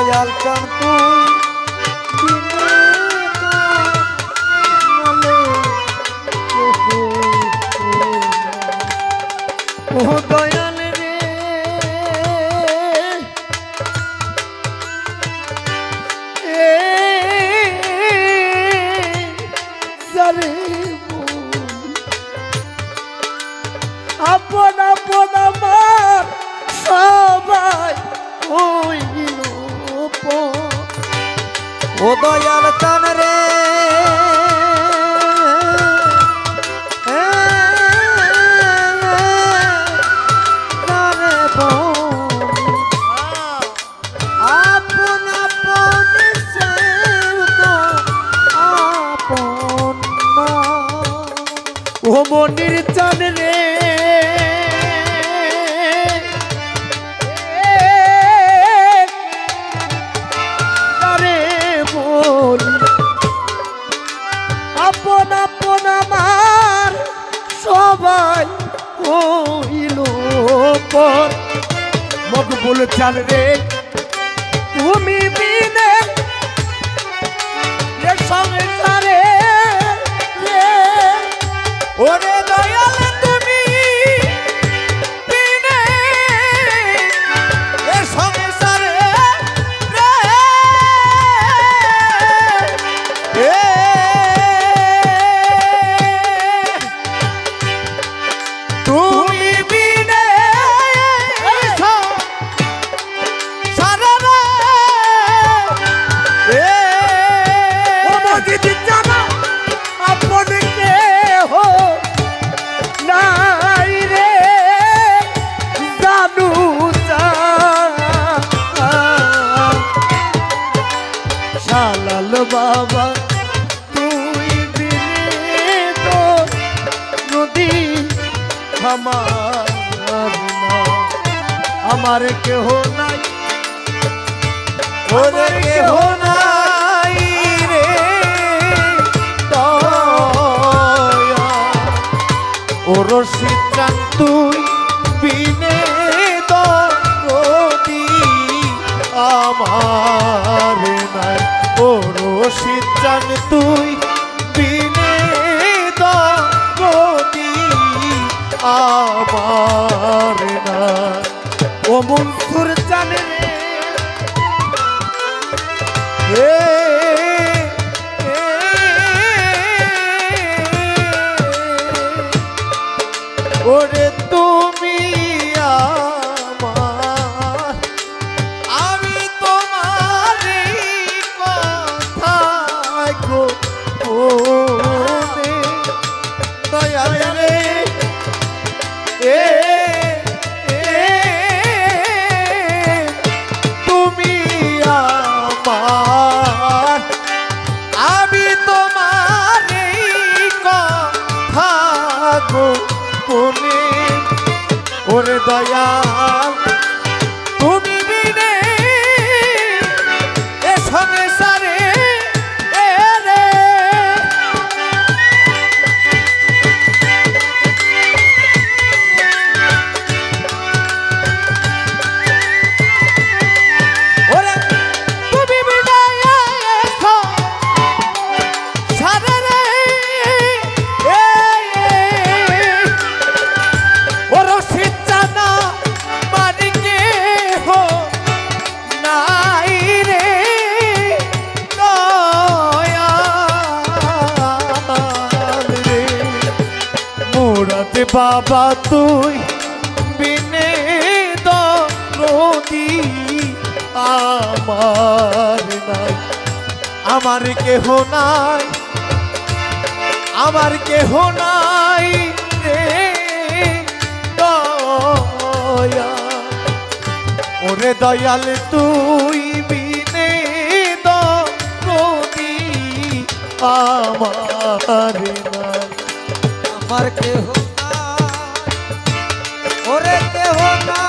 দয়াল চান তুই ও দয়াল রে সারে আপন আপন আমার সবাই হইল ও দয়াল চান রে আপন আপন আপন ও মনির চান রে আপন আপন আমার সবাই হইল পর মকবুল চান রে তুমি বিনে সংসারে ওরে দয়াল তুমি বিনে সংসারে তুমি বিনে সারা নাই রে জানু শালাল বাবা তুই বিনে তো নদী আমার কেহ নাই ওরে কেহ নাই রে ও রশিদ চান তুই বিনে দরদি আমার নাই ও রশিদ চান তুই বিনে দরদি আমার নাই ও মনসুর চান রে ওরে তুমি আমার আমি তোমার কথা গো দয়াল রে তুমি আমার আমি তোমার কথা গো ওরে দয়াল তুমি বিনে এ সংসারে রে ওরে তুমি বিনে সারে রে বাবা তুই বিনে দরদি আমার নাই আমার কেহ নাই আমার কেহ নাই রে দয়া ওরে দয়াল তুই বিনে দরদি আমার নাই আমার কেহ ওরে কেহ না